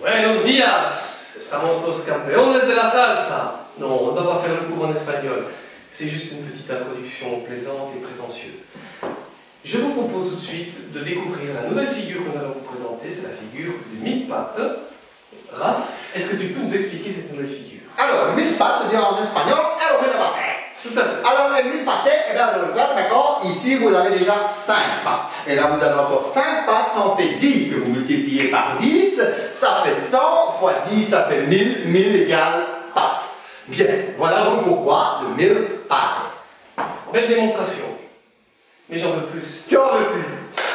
Buenos días, estamos los campeones de la salsa. Non, on ne va pas faire le cours en espagnol. C'est juste une petite introduction plaisante et prétentieuse. Je vous propose tout de suite de découvrir la nouvelle figure que nous allons vous présenter, c'est la figure du mille-pattes. Raph, est-ce que tu peux nous expliquer cette nouvelle figure? Alors, le mille-pattes, c'est-à-dire en espagnol, el mille-pattes. Tout à fait. Alors, le mille-pattes, eh bien, d'accord, ici, vous avez déjà 5 pattes. Et là, vous avez encore 5 pattes, ça en fait 10, que vous multipliez par 10, ça fait 100, fois 10, ça fait 1000, 1000 égale pattes. Bien, voilà donc pourquoi le mille-pattes. Belle démonstration. Mais j'en veux plus. Tu en veux plus.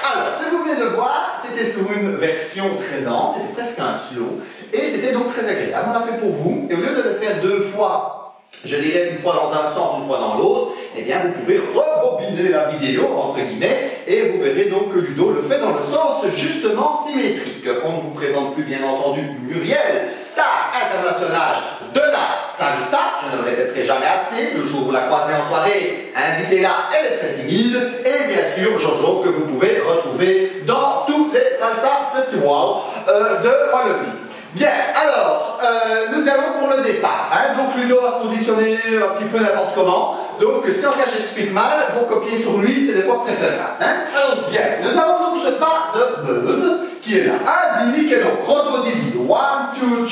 Alors, ce que vous venez de voir, c'était sur une version très lente, c'était presque un slow, et c'était donc très agréable. On l'a fait pour vous, et au lieu de le faire 2 fois, je dirais une fois dans un sens, une fois dans l'autre, eh bien vous pouvez rebobiner la vidéo, entre guillemets, et vous verrez donc que Ludo le fait dans le sens justement symétrique. On ne vous présente plus bien entendu Muriel, star internationale de la salsa, je ne le répéterai jamais assez, le jour où vous la croisez en soirée, invitez-la, elle est très timide, et bien sûr Jojo que vous pouvez retrouver dans tous les salsa festivals de Wallonie. Bien, alors, nous allons pour le départ. Donc Ludo va se positionner un petit peu n'importe comment. Donc si en cas j'explique mal, vous copiez sur lui, c'est des fois préférable. Alors, bien, nous avons donc ce pas de buzz qui est là. Un Dili qui est donc Rosvo Dili. 1, 2,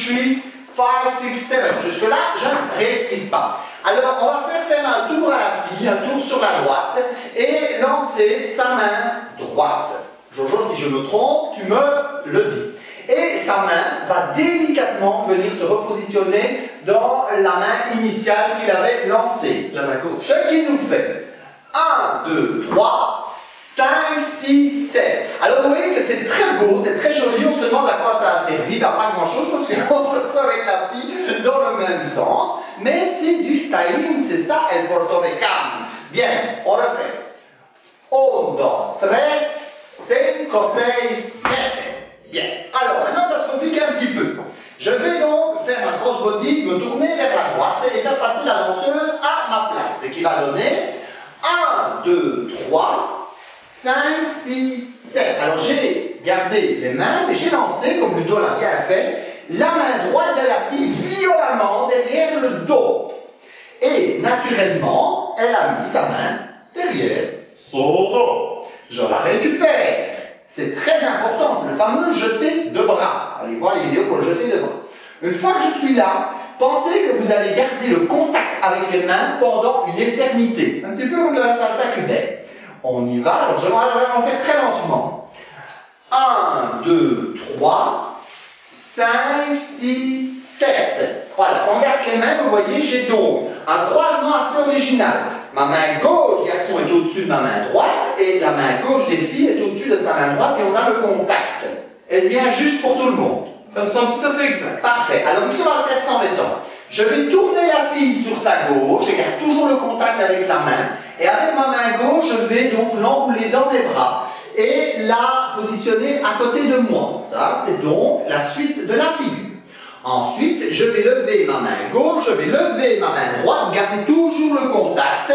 3, 5, 6, 7. Jusque-là, je ne réexplique pas. Alors, on va faire un tour à la fille, un tour sur la droite, et lancer sa main droite. Jojo, si je me trompe, tu me le dis. Et sa main va délicatement venir se repositionner dans la main initiale qu'il avait lancée. La main gauche. Ce qui nous fait 1, 2, 3, 5, 6, 7. Alors vous voyez que c'est très beau, c'est très joli, on se demande à quoi ça a servi, pas grand chose parce qu'on se retrouve avec la fille dans le même sens, mais c'est du styling, c'est ça, el portoricano. Bien, on le fait. 1, 2, 3, 5, 6, 7. Bien, alors maintenant ça se complique un petit peu. Je vais donc faire ma grosse body, me tourner vers la droite et faire passer la danseuse à ma place. Ce qui va donner 1, 2, 3, 5, 6, 7. Alors j'ai gardé les mains, mais j'ai lancé, comme Ludo l'a bien fait, la main droite de la fille violemment derrière le dos. Et naturellement, elle a mis sa main derrière son dos. Je la récupère. C'est très important, c'est le fameux jeté de bras. Allez voir les vidéos pour le jeté de bras. Une fois que je suis là, pensez que vous allez garder le contact avec les mains pendant une éternité. Un petit peu comme de la salsa cubaine. On y va, alors je vais en faire très lentement. 1, 2, 3, 5, 6, 7. Voilà, on garde les mains, vous voyez, j'ai donc un croisement assez original. Ma main gauche, garçon, est au-dessus de ma main droite, et la main gauche des filles est au-dessus de sa main droite, et on a le contact. Elle vient juste pour tout le monde. Ça me semble tout à fait exact. Parfait. Alors ici, on va le faire sans béton. Je vais tourner la fille sur sa gauche, je garde toujours le contact avec la main, et avec ma main gauche, je vais donc l'enrouler dans mes bras, et la positionner à côté de moi. Ça, c'est donc la suite de la figure. Ensuite, je vais lever ma main gauche, je vais lever ma main droite, gardez toujours le contact,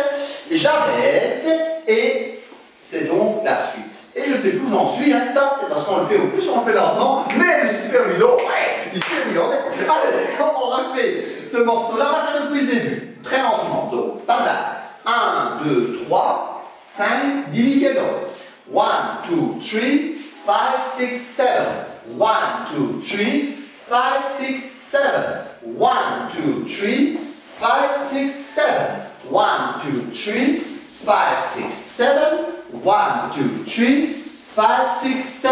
j'abaisse, et c'est donc la suite. Et je ne sais plus où j'en suis, ça c'est parce qu'on le fait au plus, on le fait lentement, mais le super Ludo, ouais, ici est millionnaire. Allez, quand on refait ce morceau-là, on va faire depuis le début, très lentement, donc, par date. 1, 2, 3, 5, 10 et donc. 1, 2, 3, 5, 6, 7. 1, 2, 3, 5, 6, 7. 1, 2, 3, 5, 6, 7. 1, 2, 3, 5, 6, 7. 1, 2, 3, 5, 6, 7.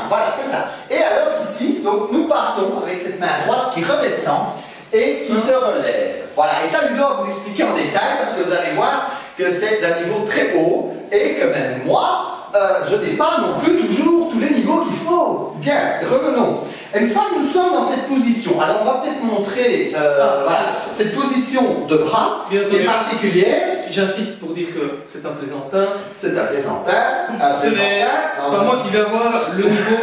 Voilà, c'est ça. Et alors ici, donc nous passons avec cette main droite qui redescend et qui se relève. Voilà, et ça Ludo va vous expliquer en détail parce que vous allez voir que c'est d'un niveau très haut et que même moi, je n'ai pas non plus toujours tous les niveaux qu'il faut. Bien, revenons. Une fois que nous sommes dans cette position, alors on va peut-être montrer voilà, cette position de bras qui est particulière. J'insiste pour dire que c'est un plaisantin. C'est un plaisantin. Ce n'est pas moi qui vais avoir le niveau,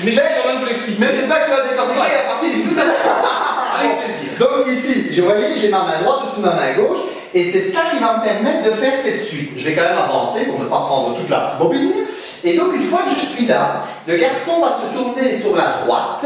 mais je vais quand même vous l'expliquer. Mais c'est pas que la décortiquer à partir du tout. Avec plaisir. Donc ici, je voyais, j'ai ma main droite au-dessus de ma main gauche, et c'est ça qui va me permettre de faire cette suite. Je vais quand même avancer pour ne pas prendre toute la bobine. Et donc une fois que je suis là, le garçon va se tourner sur la droite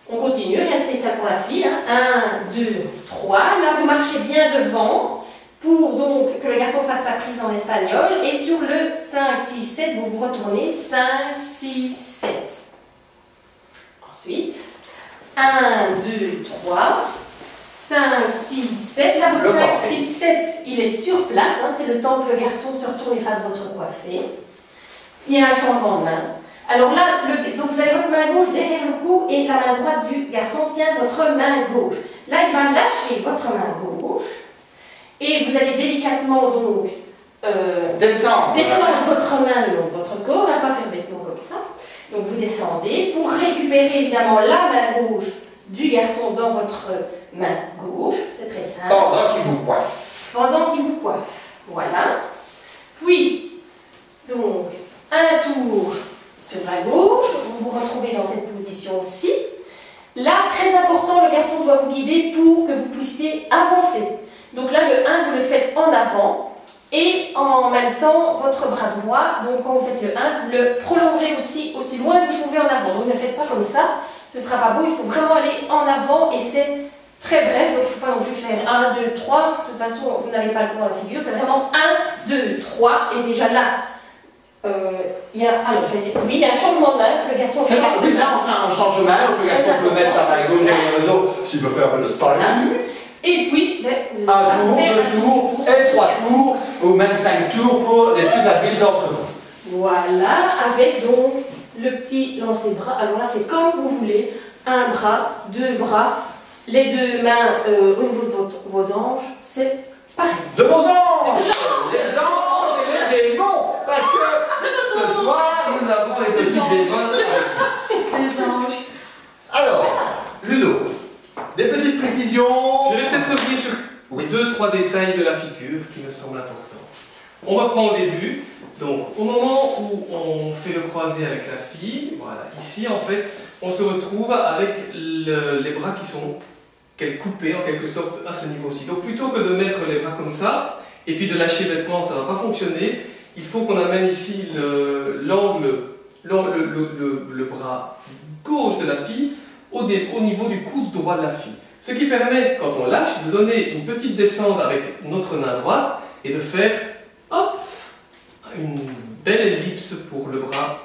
On continue, rien de spécial pour la fille. 1, 2, 3. Là, vous marchez bien devant pour donc que le garçon fasse sa prise en espagnol. Et sur le 5, 6, 7, vous vous retournez. 5, 6, 7. Ensuite, 1, 2, 3. 5, 6, 7. Là, votre 5, 6, 7, il est sur place. Hein, c'est le temps que le garçon se retourne et fasse votre coiffée. Il y a un changement de main. Alors là, donc vous avez votre main gauche derrière le cou et la main droite du garçon tient votre main gauche. Là, il va lâcher votre main gauche et vous allez délicatement donc descendre votre main le long de votre corps, hein, pas faire bêtement comme ça. Donc vous descendez pour récupérer évidemment la main gauche du garçon dans votre main gauche. C'est très simple. Pendant qu'il vous coiffe. Pendant qu'il vous coiffe. Voilà. Puis, donc, un tour sur la gauche, vous vous retrouvez dans cette position-ci. Là, très important, le garçon doit vous guider pour que vous puissiez avancer. Donc là, le 1, vous le faites en avant et en même temps, votre bras droit, donc quand vous faites le 1, vous le prolongez aussi loin que vous pouvez en avant. Donc ne faites pas comme ça, ce ne sera pas beau, il faut vraiment aller en avant et c'est très bref, donc il ne faut pas non plus faire 1, 2, 3. De toute façon, vous n'avez pas le temps dans la figure, c'est vraiment 1, 2, 3 et déjà là, il y a un changement de main, le garçon change de main. Là, on change de main, donc le garçon peut mettre sa main gauche derrière le dos s'il veut faire un peu de styling. Et puis, un tour, 2 tours, et 3 tours, ou même 5 tours pour les plus habiles d'entre vous. Voilà, avec donc le petit lancer-bras. Alors là, c'est comme vous voulez, un bras, deux bras, les deux mains au niveau de vos anges, c'est pareil. De vos anges! Des anges et des démons! Parce que ce soir, nous avons les petits démons. Les anges. Alors, Ludo, des petites précisions. Je vais peut-être revenir sur 2-3 détails de la figure qui me semblent importants. On reprend au début. Donc, au moment où on fait le croisé avec la fille, voilà, ici en fait, on se retrouve avec les bras qui sont coupés en quelque sorte à ce niveau-ci. Donc, plutôt que de mettre les bras comme ça et puis de lâcher bêtement, ça ne va pas fonctionner. Il faut qu'on amène ici le bras gauche de la fille au niveau du coude droit de la fille. Ce qui permet, quand on lâche, de donner une petite descente avec notre main droite et de faire, hop, une belle ellipse pour le bras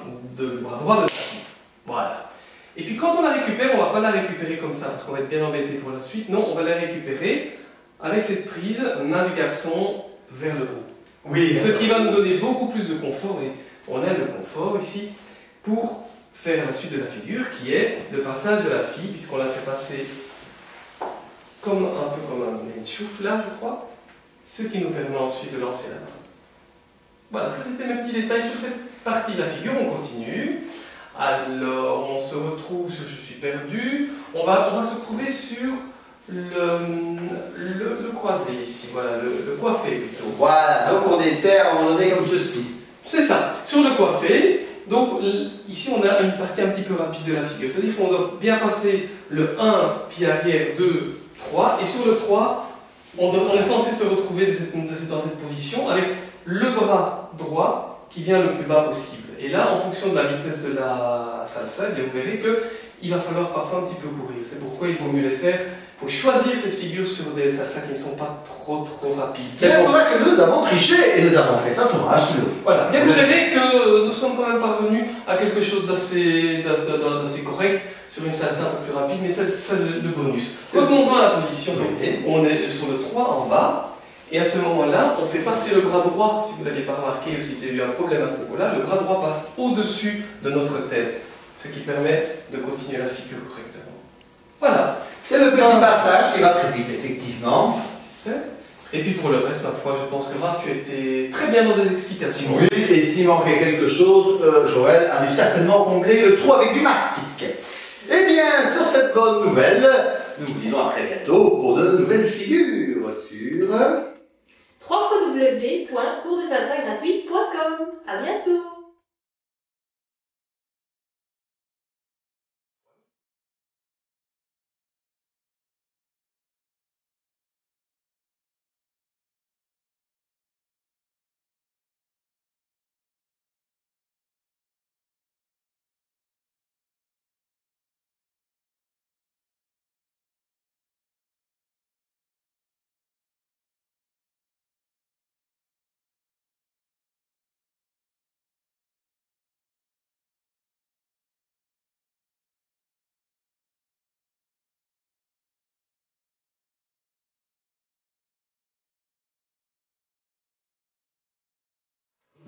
droit de la fille. Voilà. Et puis quand on la récupère, on ne va pas la récupérer comme ça, parce qu'on va être bien embêté pour la suite. Non, on va la récupérer avec cette prise, main du garçon vers le haut. Oui. Ce qui va nous donner beaucoup plus de confort, et on a le confort ici, pour faire la suite de la figure, qui est le passage de la fille, puisqu'on la fait passer un peu comme un chouffe là, je crois, ce qui nous permet ensuite de lancer la main. Voilà, ça c'était mes petits détails sur cette partie de la figure. On continue. Alors, on se retrouve, je suis perdu, on va se retrouver sur le croisé ici, voilà, le coiffé plutôt. Voilà, donc on était à un moment donné comme ceci. C'est ça, sur le coiffé, donc ici on a une partie un petit peu rapide de la figure, c'est-à-dire qu'on doit bien passer le 1, pied arrière, 2, 3, et sur le 3, on est censé se retrouver dans cette position avec le bras droit qui vient le plus bas possible. Et là, en fonction de la vitesse de la salsa, vous verrez qu'il va falloir parfois un petit peu courir. C'est pourquoi il vaut mieux les faire. Il faut choisir cette figure sur des salsas qui ne sont pas trop rapides. C'est pour ça que nous avons triché et nous avons fait ça sur un slow. Voilà, bien vous verrez que nous sommes quand même parvenus à quelque chose d'assez correct sur une salsa un peu plus rapide, mais c'est le bonus. Revenons-en à la position. On est sur le 3 en bas. Et à ce moment-là, on fait passer le bras droit, si vous ne l'avez pas remarqué ou si vous avez eu un problème à ce niveau-là, le bras droit passe au-dessus de notre tête, ce qui permet de continuer la figure correctement. Voilà. C'est le petit passage qui va très vite, effectivement. Et puis pour le reste, ma foi, je pense que Raph, tu as été très bien dans des explications. Oui, et s'il manquait quelque chose, Joël a dû certainement combler le trou avec du mastic. Eh bien, sur cette bonne nouvelle, nous vous disons à très bientôt pour de nouvelles figures sur... www.coursdesalsagratuite.com. À bientôt.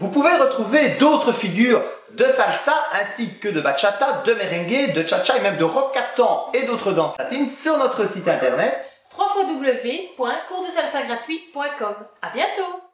Vous pouvez retrouver d'autres figures de salsa ainsi que de bachata, de merengue, de cha-cha et même de rock-catan et d'autres danses latines sur notre site internet www.coursdesalsagratuit.com. À bientôt!